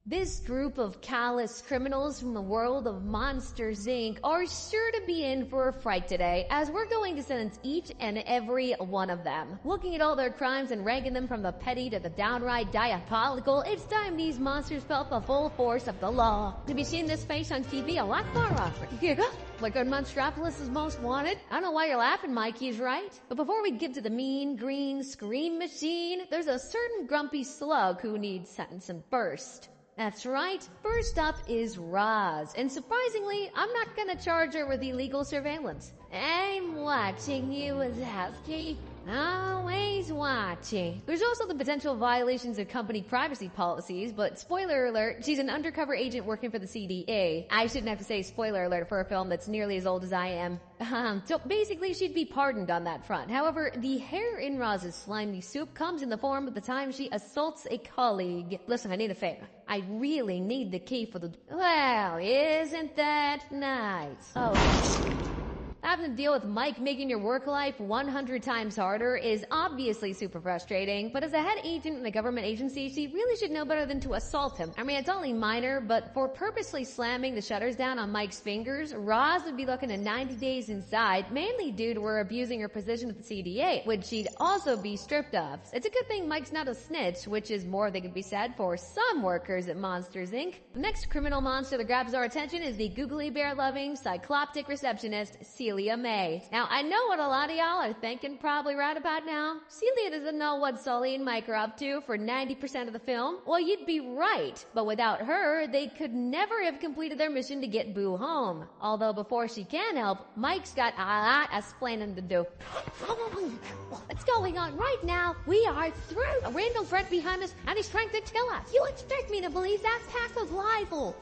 This group of callous criminals from the world of Monsters, Inc. are sure to be in for a fright today, as we're going to sentence each and every one of them. Looking at all their crimes and ranking them from the petty to the downright diabolical, it's time these monsters felt the full force of the law. To be seeing this face on TV a lot more often. Like on Monstropolis' Most Wanted? I don't know why you're laughing, Mike, he's right. But before we get to the mean, green scream machine, there's a certain grumpy slug who needs sentencing first. That's right, first up is Roz, and surprisingly, I'm not gonna charge her with illegal surveillance. I'm watching you, Wazowski. Always watching. There's also the potential violations of company privacy policies, but spoiler alert, she's an undercover agent working for the CDA. I shouldn't have to say spoiler alert for a film that's nearly as old as I am. So basically she'd be pardoned on that front. However, the hair in Roz's slimy soup comes in the form of the time she assaults a colleague. Listen, I need a favor. I really need the key for the... Well, isn't that nice? Oh... Having to deal with Mike making your work life 100 times harder is obviously super frustrating, but as a head agent in a government agency, she really should know better than to assault him. I mean, it's only minor, but for purposely slamming the shutters down on Mike's fingers, Roz would be looking at 90 days inside, mainly due to her abusing her position at the CDA, which she'd also be stripped of. It's a good thing Mike's not a snitch, which is more than could be said for some workers at Monsters, Inc. The next criminal monster that grabs our attention is the googly bear-loving, cycloptic receptionist, Celia May. Now, I know what a lot of y'all are thinking probably right about now. Celia doesn't know what Sulley and Mike are up to for 90% of the film. Well, you'd be right, but without her, they could never have completed their mission to get Boo home. Although before she can help, Mike's got a lot of explaining to do. What's going on right now? We are through. Randall's right behind us, and he's trying to kill us. You expect me to believe that's passive libel?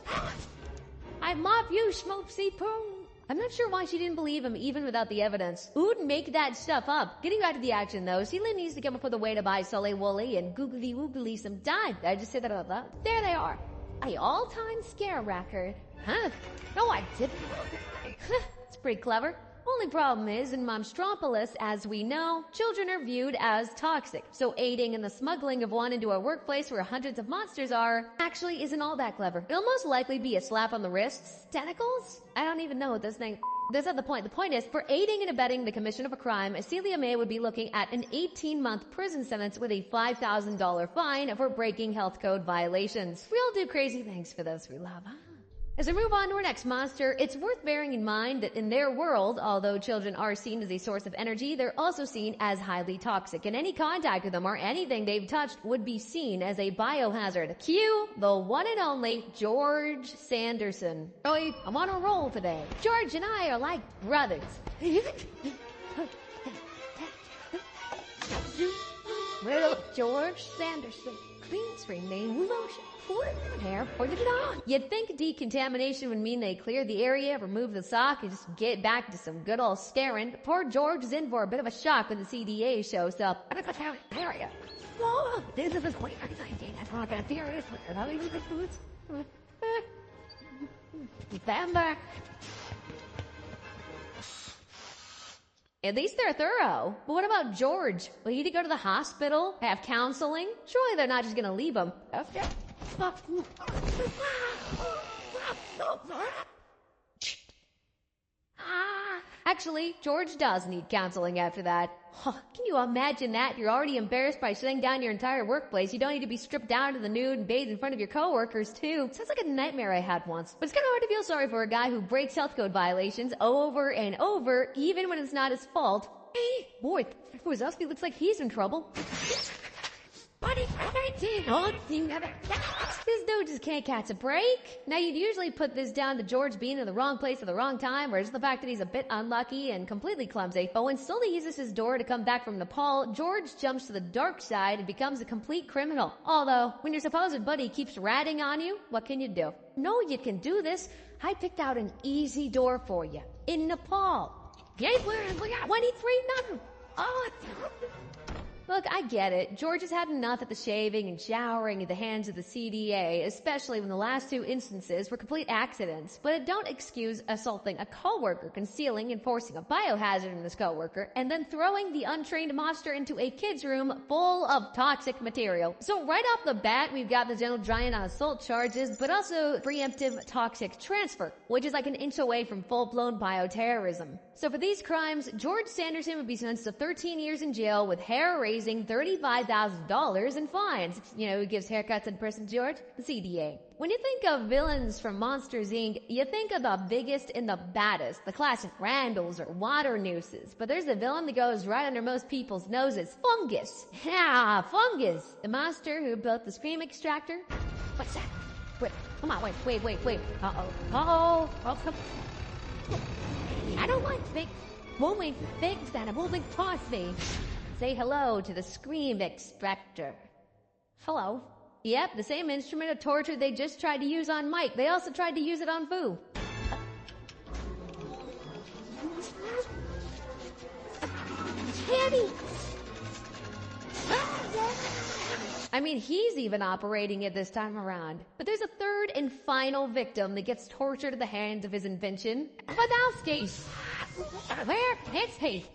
I mob you, Schmoopsy Poo. I'm not sure why she didn't believe him even without the evidence. Who'd make that stuff up? Getting back to the action though, Celia needs to come up with a way to buy Sulley Wooly and Googly Woogly some time. Did I just say that out loud? There they are. A all-time scare record. Huh? No, I didn't. It's pretty clever. Only problem is, in Monstropolis, as we know, children are viewed as toxic, so aiding in the smuggling of one into a workplace where hundreds of monsters are actually isn't all that clever. It'll most likely be a slap on the wrists. Tentacles? I don't even know what this thing... That's not the point. The point is, for aiding and abetting the commission of a crime, Celia May would be looking at an 18-month prison sentence with a $5,000 fine for breaking health code violations. We all do crazy things for those we love, huh? As we move on to our next monster, it's worth bearing in mind that in their world, although children are seen as a source of energy, they're also seen as highly toxic, and any contact with them or anything they've touched would be seen as a biohazard. Cue the one and only George Sanderson. Roy, I'm on a roll today. George and I are like brothers. Little George Sanderson. Clean spring name lotion. Hair, pointed it on. You'd think decontamination would mean they clear the area, remove the sock, and just get back to some good old staring. Poor George is in for a bit of a shock when the CDA shows up. Area. Whoa, this is weird. That's not that serious. Stand back. At least they're thorough. But what about George? Will he need to go to the hospital? Have counseling? Surely they're not just gonna leave him. Actually, George does need counseling after that. Can you imagine that? You're already embarrassed by shutting down your entire workplace. You don't need to be stripped down to the nude and bathed in front of your coworkers, too. Sounds like a nightmare I had once. But it's kind of hard to feel sorry for a guy who breaks health code violations over and over, even when it's not his fault. Hey, boy, Wazowski looks like he's in trouble. This dude just can't catch a break. Now, you'd usually put this down to George being in the wrong place at the wrong time, or just the fact that he's a bit unlucky and completely clumsy. But when Sulley uses his door to come back from Nepal, George jumps to the dark side and becomes a complete criminal. Although, when your supposed buddy keeps ratting on you, what can you do? No, you can do this. I picked out an easy door for you. In Nepal. 23 nothing. Oh, Look, I get it. George has had enough at the shaving and showering at the hands of the CDA, especially when the last two instances were complete accidents. But it don't excuse assaulting a coworker, concealing and forcing a biohazard in this coworker, and then throwing the untrained monster into a kid's room full of toxic material. So right off the bat, we've got the gentle giant on assault charges, but also preemptive toxic transfer, which is like an inch away from full-blown bioterrorism. So for these crimes, George Sanderson would be sentenced to 13 years in jail with hair-raising $35,000 in fines. You know who gives haircuts in prison, George? The CDA. When you think of villains from Monsters, Inc., you think of the biggest and the baddest, the classic Randalls or Waternooses. But there's a villain that goes right under most people's noses. Fungus. Yeah, Fungus. The monster who built the Scream Extractor. What's that? Wait, come on, wait. Uh-oh. I don't want big moving things that are moving towards me. Say hello to the Scream Extractor. Hello. Yep, the same instrument of torture they just tried to use on Mike. They also tried to use it on Boo. Tammy! I mean, he's even operating it this time around. But there's a third and final victim that gets tortured at the hands of his invention. Wadowski! Where? His face.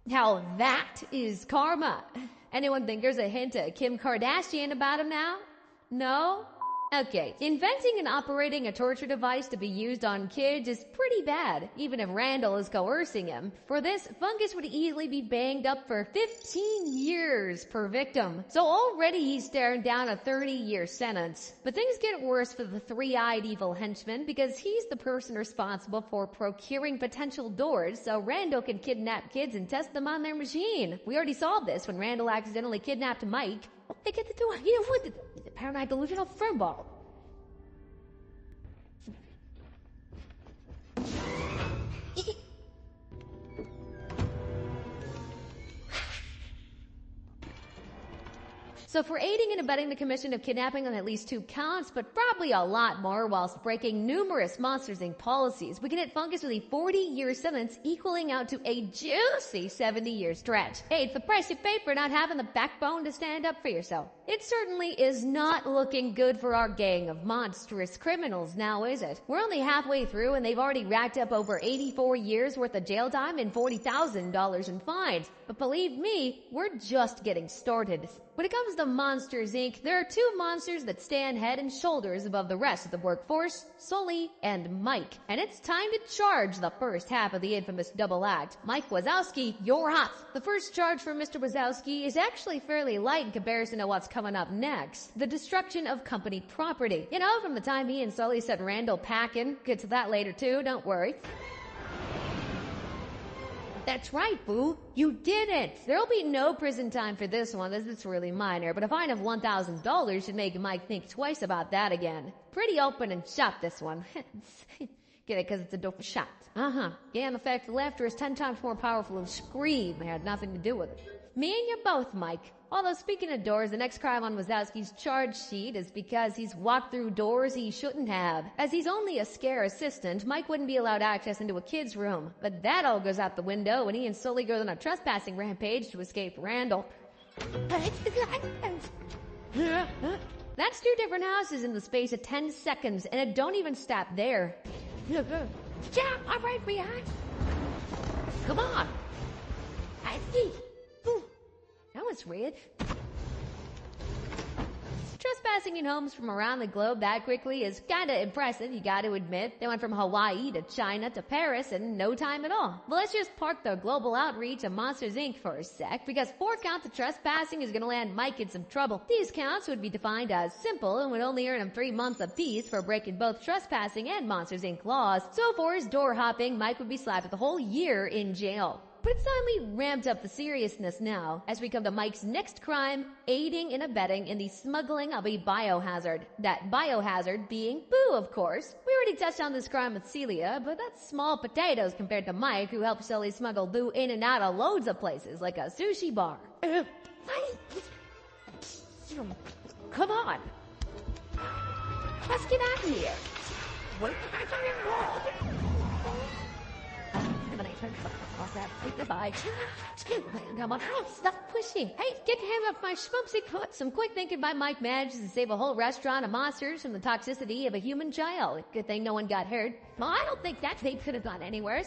Now that is karma. Anyone think there's a hint of Kim Kardashian about him now? No? Okay, inventing and operating a torture device to be used on kids is pretty bad, even if Randall is coercing him. For this, Fungus would easily be banged up for 15 years per victim. So already he's staring down a 30-year sentence. But things get worse for the three-eyed evil henchman because he's the person responsible for procuring potential doors so Randall can kidnap kids and test them on their machine. We already saw this when Randall accidentally kidnapped Mike. They get to do it. You know what? The paranoid delusional furball. So for aiding and abetting the commission of kidnapping on at least 2 counts, but probably a lot more whilst breaking numerous Monsters, Inc. policies, we can hit Fungus with a 40-year sentence equaling out to a juicy 70-year stretch. Hey, it's the price you pay for not having the backbone to stand up for yourself. It certainly is not looking good for our gang of monstrous criminals now, is it? We're only halfway through and they've already racked up over 84 years worth of jail time and $40,000 in fines. But believe me, we're just getting started. When it comes to Monsters, Inc., there are 2 monsters that stand head and shoulders above the rest of the workforce, Sulley and Mike. And it's time to charge the first half of the infamous double act. Mike Wazowski, you're hot. The first charge for Mr. Wazowski is actually fairly light in comparison to what's coming up next. The destruction of company property. You know, from the time he and Sulley set Randall packing. Get to that later too, don't worry. That's right, Boo. You did it. There'll be no prison time for this one, as it's really minor, but a fine of $1,000 should make Mike think twice about that again. Pretty open and shut, this one. Get it, because it's a dope shot. Yeah, and the fact the laughter is 10 times more powerful than Scream. It had nothing to do with it. Me and you both, Mike. Although, speaking of doors, the next crime on Wazowski's charge sheet is because he's walked through doors he shouldn't have. As he's only a scare assistant, Mike wouldn't be allowed access into a kid's room. But that all goes out the window when he and Sulley go on a trespassing rampage to escape Randall. That's 2 different houses in the space of 10 seconds, and it don't even stop there. Stop! I'm right behind. Come on! I see. That was weird. Trespassing in homes from around the globe that quickly is kinda impressive, you gotta admit. They went from Hawaii to China to Paris in no time at all. But let's just park the global outreach of Monsters, Inc. for a sec, because 4 counts of trespassing is gonna land Mike in some trouble. These counts would be defined as simple and would only earn him 3 months apiece for breaking both trespassing and Monsters, Inc. laws. So for his door hopping, Mike would be slapped with a whole year in jail. But it's time we ramped up the seriousness now, as we come to Mike's next crime, aiding and abetting in the smuggling of a biohazard. That biohazard being Boo, of course. We already touched on this crime with Celia, but that's small potatoes compared to Mike, who helped Sulley smuggle Boo in and out of loads of places, like a sushi bar. Come on. Let's get out of here. What? Goodbye. Come on, stop pushing. Hey, get him off my schmumpsy foot. Some quick thinking by Mike manages to save a whole restaurant of monsters from the toxicity of a human child. Good thing no one got hurt. Well, I don't think that tape could have gone anywhere.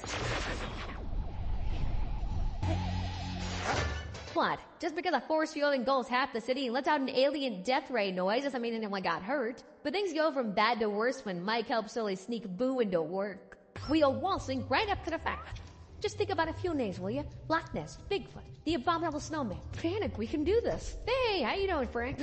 What? Just because a force field engulfs half the city and lets out an alien death ray noise doesn't mean anyone got hurt. But things go from bad to worse when Mike helps Sulley sneak Boo into work. We are waltzing right up to the fact. Just think about a few names, will you? Loch Ness, Bigfoot, the Abominable Snowman. Panic, we can do this. Hey, how you doing, Frank?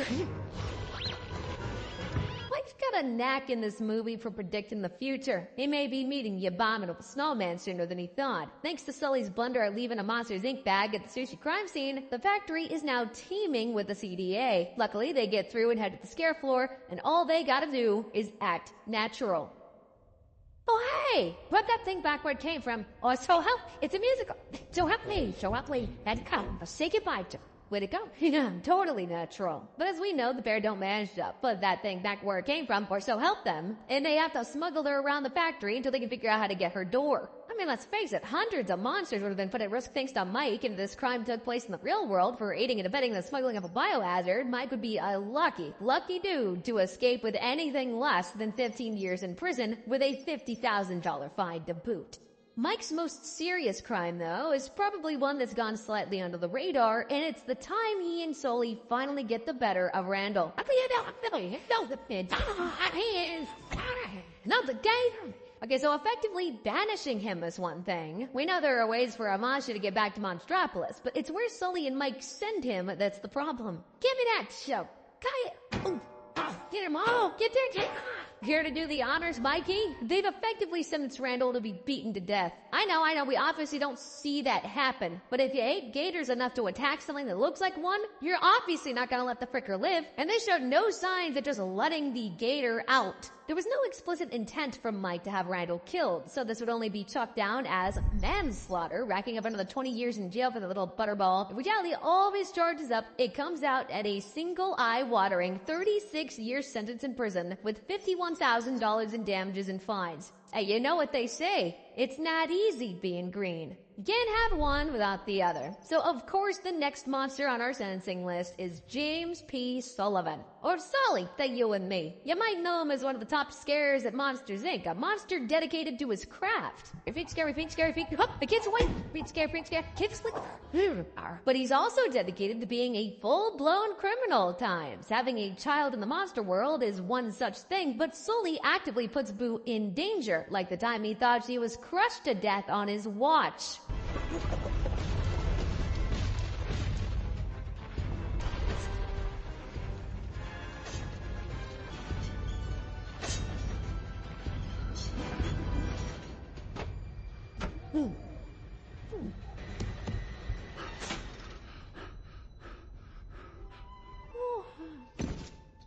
Mike's got a knack in this movie for predicting the future. He may be meeting the Abominable Snowman sooner than he thought. Thanks to Sulley's blunder at leaving a Monsters Inc. bag at the sushi crime scene, the factory is now teeming with the CDA. Luckily, they get through and head to the scare floor, and all they gotta do is act natural. Oh, hey! Put that thing back where it came from. Oh, so help! It's a musical. So help me. And come. I'll say goodbye to. Way to go. Yeah, totally natural. But as we know, the pair don't manage to put that thing back where it came from, or so help them. And they have to smuggle her around the factory until they can figure out how to get her door. I mean, let's face it, hundreds of monsters would have been put at risk thanks to Mike, and if this crime took place in the real world for aiding and abetting the smuggling of a biohazard, Mike would be a lucky dude to escape with anything less than 15 years in prison with a $50,000 fine to boot. Mike's most serious crime, though, is probably one that's gone slightly under the radar, and it's the time he and Sulley finally get the better of Randall. Not the gator. Okay, so effectively banishing him is one thing. We know there are ways for Amasha to get back to Monstropolis, but it's where Sulley and Mike send him that's the problem. Give me that show. Kaya. Get him. Oh, get there. Here to do the honors, Mikey? They've effectively sentenced Randall to be beaten to death. I know, we obviously don't see that happen. But if you hate gators enough to attack something that looks like one, you're obviously not gonna let the fricker live. And they showed no signs of just letting the gator out. There was no explicit intent from Mike to have Randall killed, so this would only be chalked down as manslaughter, racking up another 20 years in jail for the little butterball. If we tally all of his charges up, it comes out at a single eye-watering 36-year sentence in prison with $51,000 in damages and fines. Hey, you know what they say, it's not easy being green. You can't have one without the other. So of course the next monster on our sentencing list is James P. Sullivan. Or Sulley, to you and me. You might know him as one of the top scarers at Monsters Inc., a monster dedicated to his craft. Feet scary, the kid's away. Feet scary, kids sleep. But he's also dedicated to being a full-blown criminal at times. Having a child in the monster world is one such thing, but Sulley actively puts Boo in danger, like the time he thought she was crushed to death on his watch.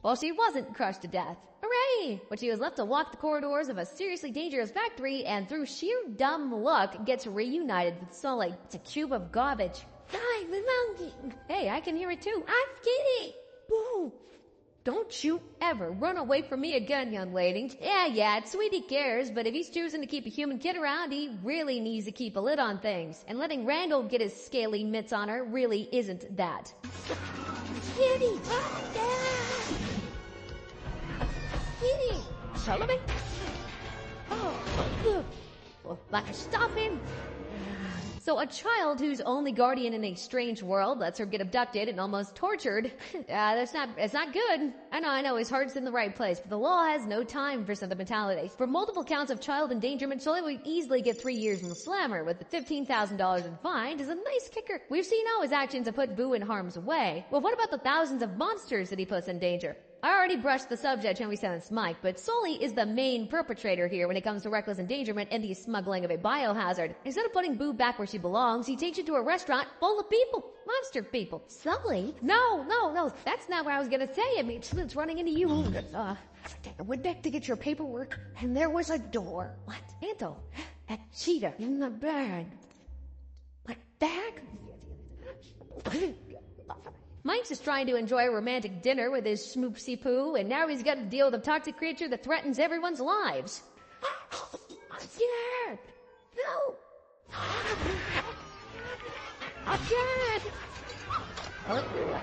Well, she wasn't crushed to death. Hooray! But she was left to walk the corridors of a seriously dangerous factory and through sheer dumb luck gets reunited with Sulley. It's a cube of garbage. Hi, the monkey! Hey, I can hear it too. I'm skinny! Whoa! Don't you ever run away from me again, young lady. Yeah, it's sweet he cares, but if he's choosing to keep a human kid around, he really needs to keep a lid on things. And letting Randall get his scaly mitts on her really isn't that. Kitty! Kitty! Sullivan? Oh, like stop him! So a child whose only guardian in a strange world lets her get abducted and almost tortured, it's not good. I know, his heart's in the right place, but the law has no time for sentimentality. For multiple counts of child endangerment, Sulley would easily get 3 years in the slammer, with the $15,000 in fine is a nice kicker. We've seen how his actions have put Boo in harm's way. Well, what about the thousands of monsters that he puts in danger? I already brushed the subject when we sentenced Mike, but Sulley is the main perpetrator here when it comes to reckless endangerment and the smuggling of a biohazard. Instead of putting Boo back where she belongs, he takes her to a restaurant full of people. Monster people. Sulley? No, that's not what I was gonna say. I mean, it's running into you. I went back to get your paperwork, and there was a door. What? Anto, that cheetah in the bag. Like, bag? Mike's just trying to enjoy a romantic dinner with his schmoopsy poo, and now he's got to deal with a toxic creature that threatens everyone's lives. I'm scared. No. Again!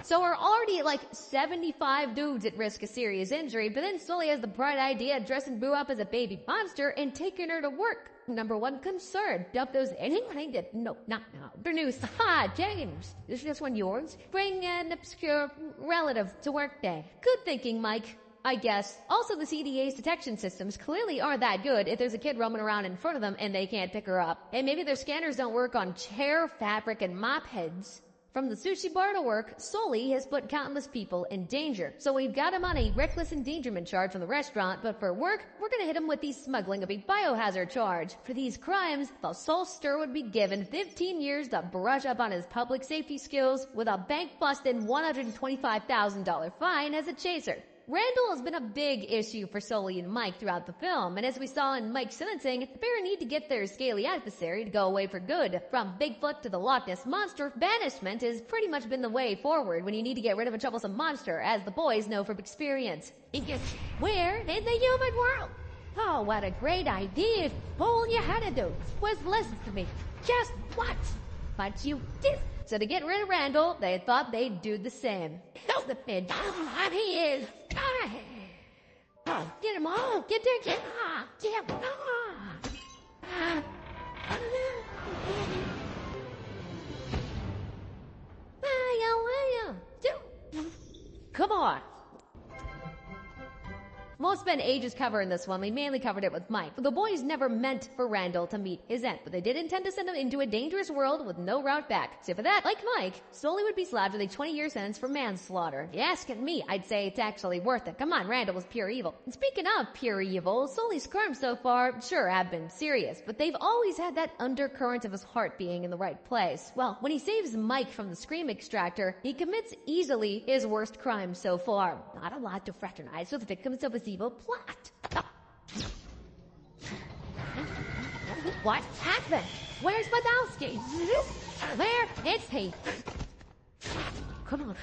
So we're already at like 75 dudes at risk of serious injury, but then Sulley has the bright idea of dressing Boo up as a baby monster and taking her to work. Number one concern, dump those anything that, no, not now. Waternoose, ha, James, is this one yours? Bring an obscure relative to work day. Good thinking, Mike. I guess. Also, the CDA's detection systems clearly aren't that good if there's a kid roaming around in front of them and they can't pick her up. And maybe their scanners don't work on chair fabric and mop heads. From the sushi bar to work, Sulley has put countless people in danger. So we've got him on a reckless endangerment charge from the restaurant, but for work, we're gonna hit him with the smuggling of a biohazard charge. For these crimes, the Soulster would be given 15 years to brush up on his public safety skills with a bank-busted $125,000 fine as a chaser. Randall has been a big issue for Sulley and Mike throughout the film, and as we saw in Mike's sentencing, the pair need to get their scaly adversary to go away for good. From Bigfoot to the Loch Ness Monster, banishment has pretty much been the way forward when you need to get rid of a troublesome monster, as the boys know from experience. Where in the human world? Oh, what a great idea! All you had to do was listen to me. Just what? But you did. So to get rid of Randall, they thought they'd do the same. Help the pin. He is. Oh, get him all. Get there. Get him. Get him. Come on. Won't spend ages covering this one, we mainly covered it with Mike. But the boys never meant for Randall to meet his end, but they did intend to send him into a dangerous world with no route back. So for that, like Mike, Sulley would be slapped with a 20-year sentence for manslaughter. If you ask me, I'd say it's actually worth it. Come on, Randall was pure evil. And speaking of pure evil, Sulley's crimes so far, sure, have been serious, but they've always had that undercurrent of his heart being in the right place. Well, when he saves Mike from the scream extractor, he commits easily his worst crime so far. Not a lot to fraternize with victims of his evil plot. What happened? Where's Badowski? Where is he? Come on.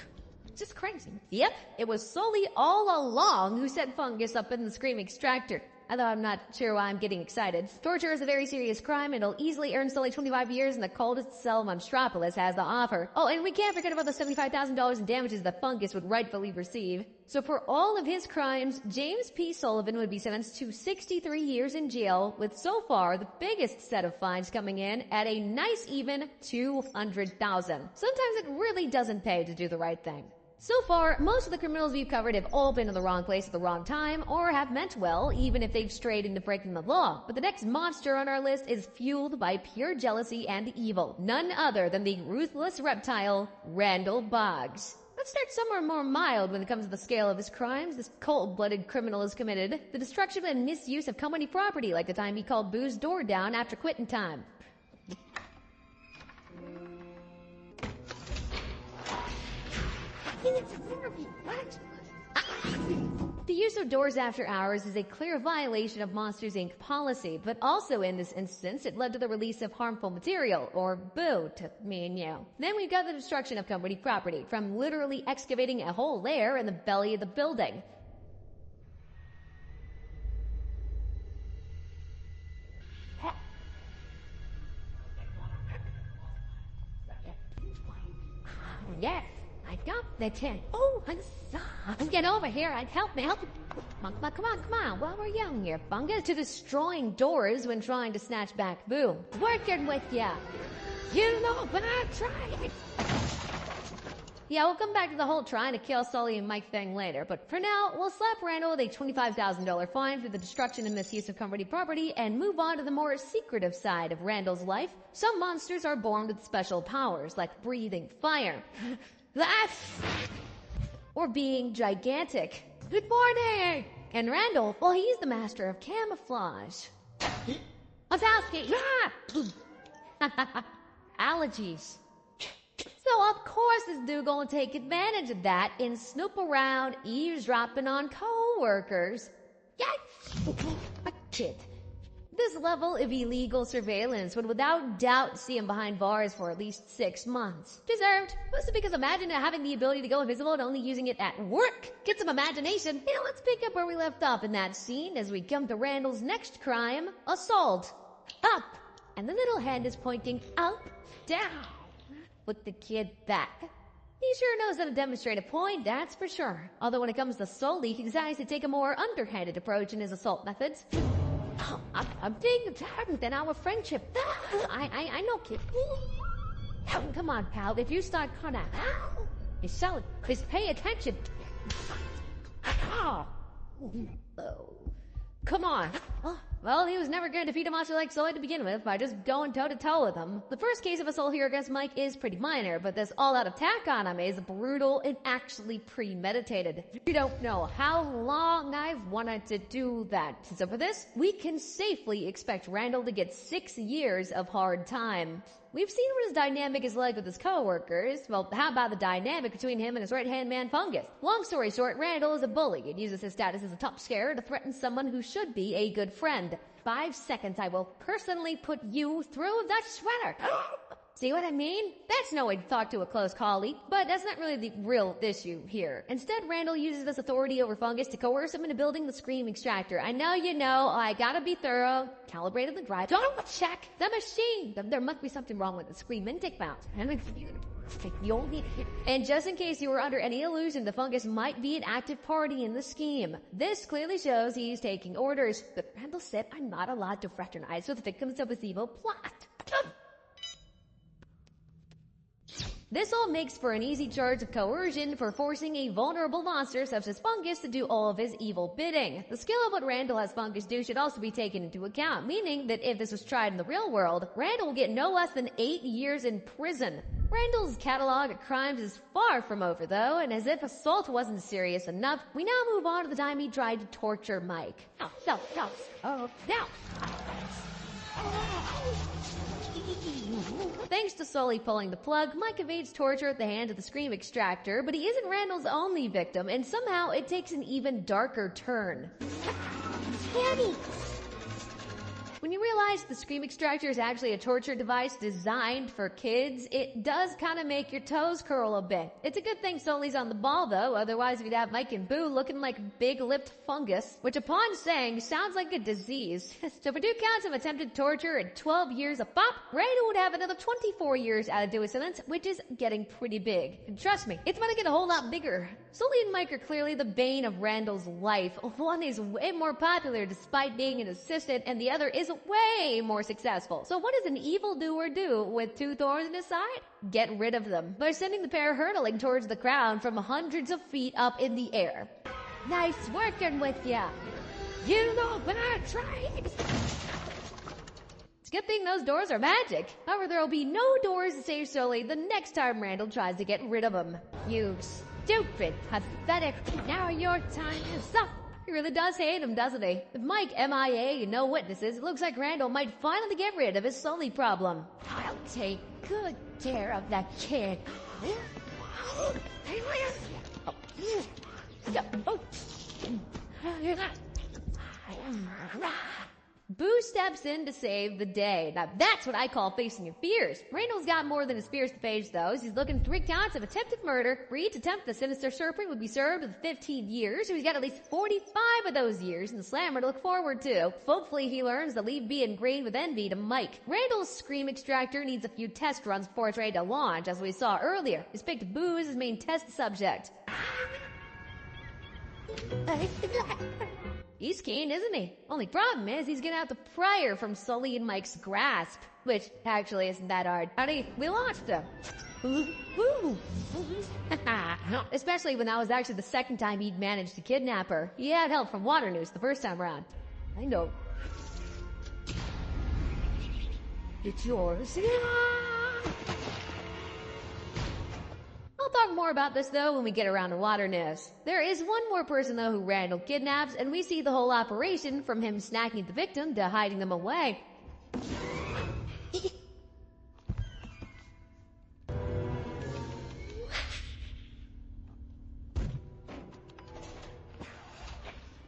It's just crazy. Yep, it was Sulley all along who set Fungus up in the scream extractor. Although I'm not sure why I'm getting excited. Torture is a very serious crime, and it'll easily earn Sulley 25 years in the coldest cell Monstropolis has to offer. Oh, and we can't forget about the $75,000 in damages that Fungus would rightfully receive. So for all of his crimes, James P. Sullivan would be sentenced to 63 years in jail, with so far the biggest set of fines coming in at a nice even $200,000. Sometimes it really doesn't pay to do the right thing. So far, most of the criminals we've covered have all been in the wrong place at the wrong time, or have meant well, even if they've strayed into breaking the law. But the next monster on our list is fueled by pure jealousy and evil. None other than the ruthless reptile, Randall Boggs. Let's start somewhere more mild when it comes to the scale of his crimes. This cold-blooded criminal has committed the destruction and misuse of company property, like the time he called Boo's door down after quitting time. The use of doors after hours is a clear violation of Monsters, Inc. policy, but also in this instance, it led to the release of harmful material, or boo, to me and you. Then we've got the destruction of company property, from literally excavating a whole lair in the belly of the building. Yes. I got the tin. Oh, get over here. Help me. Come on. While we're young here, Fungus, to destroying doors when trying to snatch back Boo. Working with ya. You know, but I tried. Yeah, we'll come back to the whole trying to kill Sulley and Mike thing later, but for now, we'll slap Randall with a $25,000 fine for the destruction and misuse of company property and move on to the more secretive side of Randall's life. Some monsters are born with special powers, like breathing fire. Or being gigantic. Good morning! And Randall, well, he's the master of camouflage. Wazowski! Allergies. So of course this dude gonna take advantage of that and snoop around eavesdropping on co-workers. Yikes! A kid. This level of illegal surveillance would without doubt see him behind bars for at least 6 months. Deserved. Mostly because imagine having the ability to go invisible and only using it at work. Get some imagination. Now let's pick up where we left off in that scene as we come to Randall's next crime, assault. Up. And the little hand is pointing up, down. put the kid back. He sure knows how to demonstrate a point, that's for sure. Although when it comes to Sulley, he decides to take a more underhanded approach in his assault methods. I'm being determined than our friendship. I know, kid. Come on, pal. If you start cutting out, it's solid. Just pay attention. Oh. Come on. Well, he was never going to defeat a monster like Sulley to begin with by just going toe-to-toe with him. The first case of assault here against Mike is pretty minor, but this all-out attack on him is brutal and actually premeditated. You don't know how long I've wanted to do that. So for this, we can safely expect Randall to get 6 years of hard time. We've seen what his dynamic is like with his co-workers. Well, how about the dynamic between him and his right-hand man, Fungus? Long story short, Randall is a bully and uses his status as a top scarer to threaten someone who should be a good friend. 5 seconds, I will personally put you through that sweater. See what I mean? That's no way to talk to a close colleague, but that's not really the real issue here. Instead, Randall uses this authority over Fungus to coerce him into building the Scream Extractor. I know you know, I gotta be thorough, calibrated the drive. Don't check the machine! There must be something wrong with the Scream intake valve. And just in case you were under any illusion, the Fungus might be an active party in the scheme. This clearly shows he's taking orders, but Randall said I'm not allowed to fraternize with victims of his evil plot. This all makes for an easy charge of coercion for forcing a vulnerable monster such as Fungus to do all of his evil bidding. The skill of what Randall has Fungus do should also be taken into account, meaning that if this was tried in the real world, Randall will get no less than 8 years in prison. Randall's catalog of crimes is far from over though, and as if assault wasn't serious enough, we now move on to the time he tried to torture Mike. Now. Thanks to Sulley pulling the plug, Mike evades torture at the hand of the Scream Extractor, but he isn't Randall's only victim, and somehow it takes an even darker turn. Daddy! When you realize the Scream Extractor is actually a torture device designed for kids, it does kind of make your toes curl a bit. It's a good thing Sulley's on the ball though, otherwise we'd have Mike and Boo looking like big-lipped fungus, which upon saying sounds like a disease. So for 2 counts of attempted torture and 12 years of pop, Randall would have another 24 years added to his sentence, which is getting pretty big. And trust me, it's about to get a whole lot bigger. Sulley and Mike are clearly the bane of Randall's life. One is way more popular despite being an assistant, and the other is way more successful. So what does an evildoer do with 2 thorns in his side? Get rid of them by sending the pair hurtling towards the crowd from hundreds of feet up in the air. Nice working with ya. You know that's right. It's a good thing those doors are magic. However, there will be no doors to save Sulley the next time Randall tries to get rid of him. You stupid, pathetic. Now your time is up. He really does hate him, doesn't he? With Mike MIA and no witnesses, it looks like Randall might finally get rid of his Sulley problem. I'll take good care of that kid. Boo steps in to save the day. Now that's what I call facing your fears. Randall's got more than his fears to face though. He's looking 3 counts of attempted murder. For each attempt, the sinister serpent would be served with 15 years. So he's got at least 45 of those years in the slammer to look forward to. Hopefully he learns to leave being green with envy to Mike. Randall's Scream Extractor needs a few test runs before it's ready to launch, as we saw earlier. He's picked Boo as his main test subject. He's keen, isn't he? Only problem is he's getting out the prior from Sulley and Mike's grasp, which actually isn't that hard. Honey, we launched him. Especially when that was actually the second time he'd managed to kidnap her. He had help from Waternoose the first time around. I know. It's yours. I'll talk more about this though when we get around to Waternoose. There is one more person though who Randall kidnaps, and we see the whole operation from him snacking the victim to hiding them away.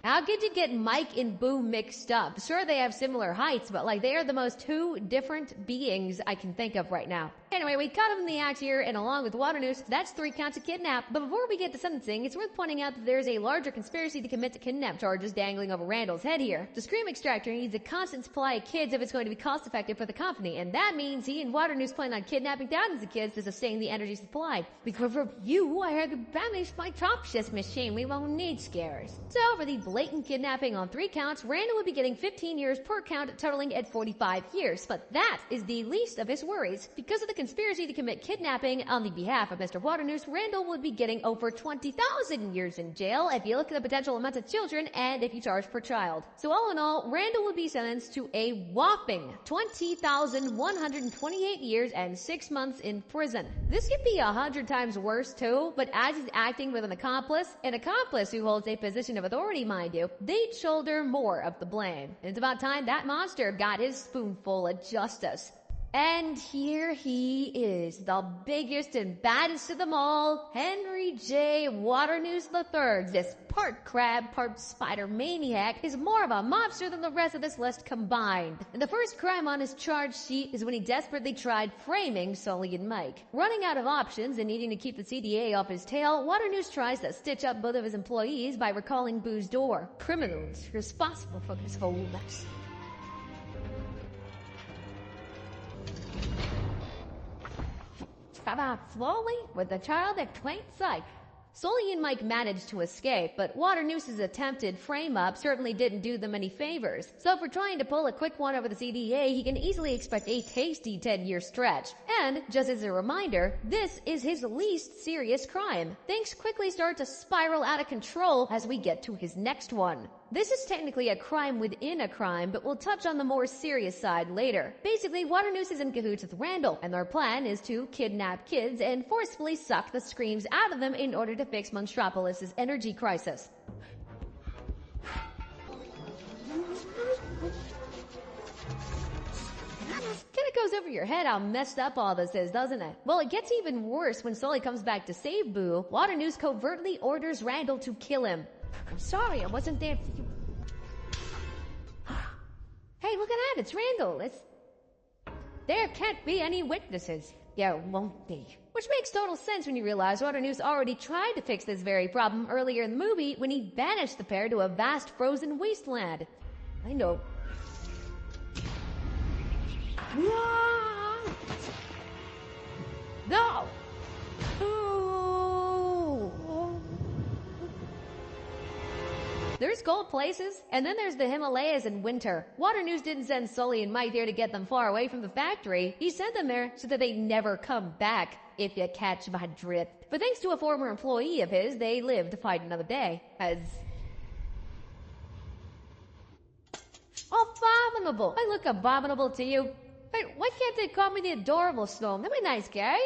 How could you get Mike and Boo mixed up? Sure, they have similar heights, but like they are the most 2 different beings I can think of right now. Anyway, we caught him in the act here, and along with Waternoose, that's 3 counts of kidnap. But before we get to sentencing, it's worth pointing out that there's a larger conspiracy to commit kidnap charges dangling over Randall's head here. The Scream Extractor needs a constant supply of kids if it's going to be cost-effective for the company, and that means he and Waternoose plan on kidnapping thousands of kids to sustain the energy supply. Because of you, I had to banish my Tropshus machine. We won't need scares. So, for the blatant kidnapping on 3 counts, Randall would be getting 15 years per count, totaling at 45 years. But that is the least of his worries. Because of the conspiracy to commit kidnapping on the behalf of Mr. Waternoose, Randall would be getting over 20,000 years in jail if you look at the potential amounts of children and if you charge per child. So all in all, Randall would be sentenced to a whopping 20,128 years and 6 months in prison. This could be 100 times worse too, but as he's acting with an accomplice who holds a position of authority, mind you, they'd shoulder more of the blame. And it's about time that monster got his spoonful of justice. And here he is, the biggest and baddest of them all, Henry J. Waternoose III. This part crab, part spider maniac is more of a mobster than the rest of this list combined. And the first crime on his charge sheet is when he desperately tried framing Sulley and Mike. Running out of options and needing to keep the CDA off his tail, Waternoose tries to stitch up both of his employees by recalling Boo's door. Criminals responsible for this whole mess. Come out slowly with the child at plain sight. Sulley and Mike managed to escape, but Waternoose's attempted frame-up certainly didn't do them any favors. So for trying to pull a quick one over the CDA, he can easily expect a tasty 10-year stretch. And, just as a reminder, this is his least serious crime. Things quickly start to spiral out of control as we get to his next one. This is technically a crime within a crime, but we'll touch on the more serious side later. Basically, Waternoose is in cahoots with Randall, and their plan is to kidnap kids and forcefully suck the screams out of them in order to fix Monstropolis' energy crisis. Kinda goes over your head how messed up all this is, doesn't it? Well, it gets even worse when Sulley comes back to save Boo. Waternoose covertly orders Randall to kill him. I'm sorry, I wasn't there for you. Hey, look at that, it's Randall. There can't be any witnesses. There won't be. Which makes total sense when you realize Waternoose already tried to fix this very problem earlier in the movie when he banished the pair to a vast frozen wasteland. I know. No! There's cold places, and then there's the Himalayas in winter. Waternoose didn't send Sulley and Mike there to get them far away from the factory. He sent them there so that they never come back, if you catch my drift. But thanks to a former employee of his, they lived to fight another day. Abominable! I look abominable to you. Wait, why can't they call me the adorable Snow? That'd be nice, Gary.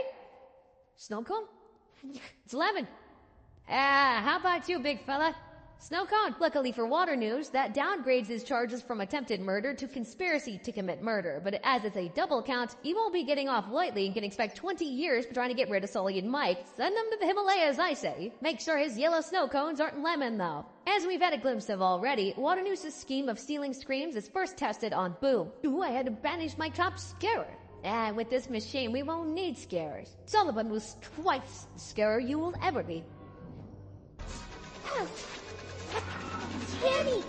Snow cone? It's lemon. How about you, big fella? Snow cone. Luckily for Waternoose, that downgrades his charges from attempted murder to conspiracy to commit murder. But as it's a double count, he won't be getting off lightly and can expect 20 years for trying to get rid of Sulley and Mike. Send them to the Himalayas, I say. Make sure his yellow snow cones aren't lemon, though. As we've had a glimpse of already, Waternoose's scheme of stealing screams is first tested on Boo. I had to banish my top scarer. With this machine, we won't need scarers. Sullivan was twice the scarer you will ever be. Kenny!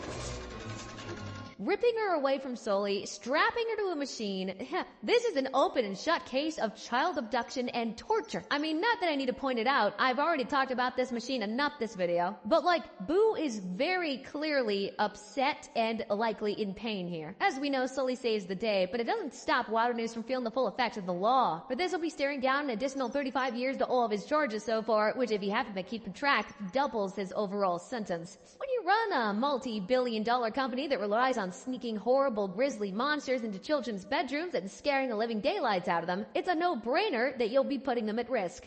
Ripping her away from Sulley, strapping her to a machine. This is an open and shut case of child abduction and torture. I mean, not that I need to point it out. I've already talked about this machine enough this video. But Boo is very clearly upset and likely in pain here. As we know, Sulley saves the day, but it doesn't stop Waternoose from feeling the full effects of the law. For this, he'll be staring down an additional 35 years to all of his charges so far, which if you happen to keep track, doubles his overall sentence. When you run a multi-billion-dollar company that relies on sneaking horrible grisly monsters into children's bedrooms and scaring the living daylights out of them, it's a no-brainer that you'll be putting them at risk.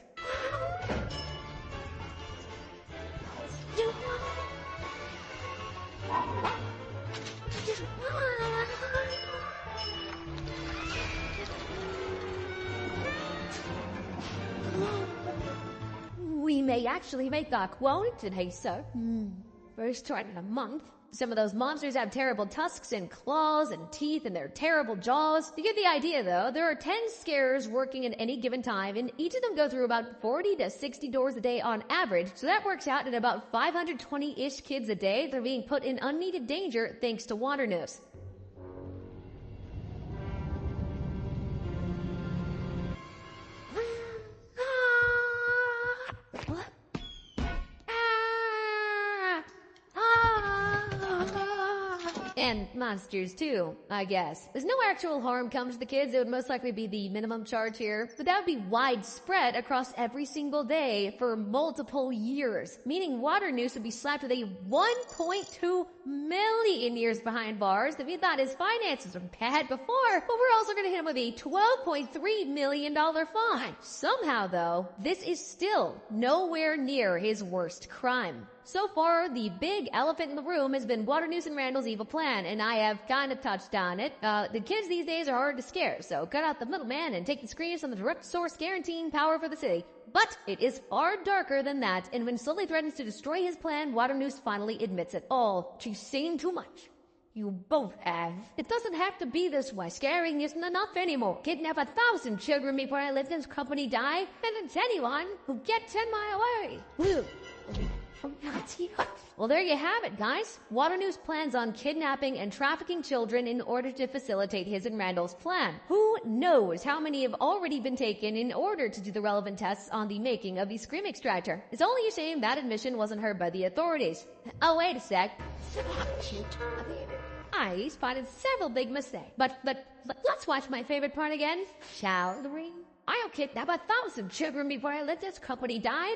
We may actually make our quota today, sir. First time in a month. Some of those monsters have terrible tusks and claws and teeth in their terrible jaws. You get the idea though. There are 10 scarers working at any given time, and each of them go through about 40 to 60 doors a day on average, so that works out at about 520-ish kids a day that are being put in unneeded danger thanks to Waternoose. And monsters too, I guess. As no actual harm comes to the kids, it would most likely be the minimum charge here, but that would be widespread across every single day for multiple years, meaning Waternoose would be slapped with a 1.2 million years behind bars if he thought his finances were bad before, but we're also gonna hit him with a $12.3 million fine. Somehow though, this is still nowhere near his worst crime. So far, the big elephant in the room has been Waternoose and Randall's evil plan, and I have kind of touched on it. The kids these days are hard to scare, so cut out the middleman and take the screens from the direct source guaranteeing power for the city. But it is far darker than that, and when Sulley threatens to destroy his plan, Waternoose finally admits it all. She's seen too much. You both have. It doesn't have to be this way. Scaring isn't enough anymore. Kidnap 1,000 children before I let this company die, and it's anyone who gets in my way. Well, there you have it, guys. Waternoose plans on kidnapping and trafficking children in order to facilitate his and Randall's plan. Who knows how many have already been taken in order to do the relevant tests on the making of the Scream Extractor. It's only a shame that admission wasn't heard by the authorities. Oh, wait a sec. I spotted several big mistakes. But let's watch my favorite part again, shall we? I'll kidnap 1,000 children before I let this company die.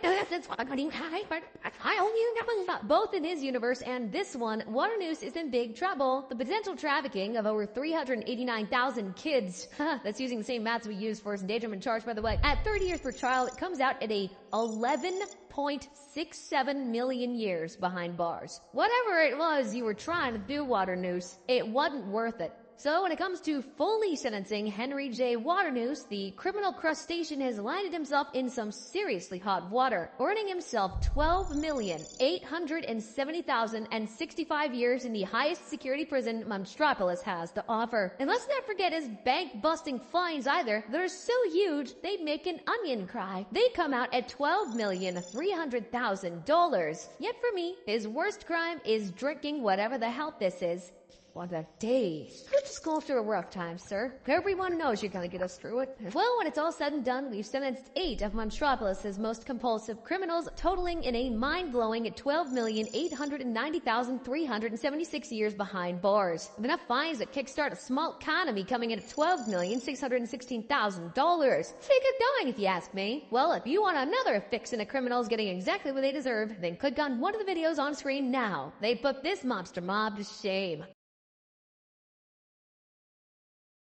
Both in his universe and this one, Waternoose is in big trouble. The potential trafficking of over 389,000 kids. That's using the same maths we used for his endangerment charge, by the way. At 30 years per trial, it comes out at a 11.67 million years behind bars. Whatever it was you were trying to do, Waternoose, it wasn't worth it. So when it comes to fully sentencing Henry J. Waternoose, the criminal crustacean has landed himself in some seriously hot water, earning himself 12,870,065 years in the highest security prison Monstropolis has to offer. And let's not forget his bank-busting fines either. They're so huge, they'd make an onion cry. They come out at $12,300,000. Yet for me, his worst crime is drinking whatever the hell this is. What a day. You're just going through a rough time, sir. Everyone knows you're gonna get us through it. Well, when it's all said and done, we've sentenced 8 of Monstropolis' most compulsive criminals, totaling in a mind-blowing 12,890,376 years behind bars. With enough fines that kickstart a small economy coming in at $12,616,000. Pretty good going, if you ask me. Well, if you want another fix in a criminals getting exactly what they deserve, then click on one of the videos on screen now. They put this mobster mob to shame.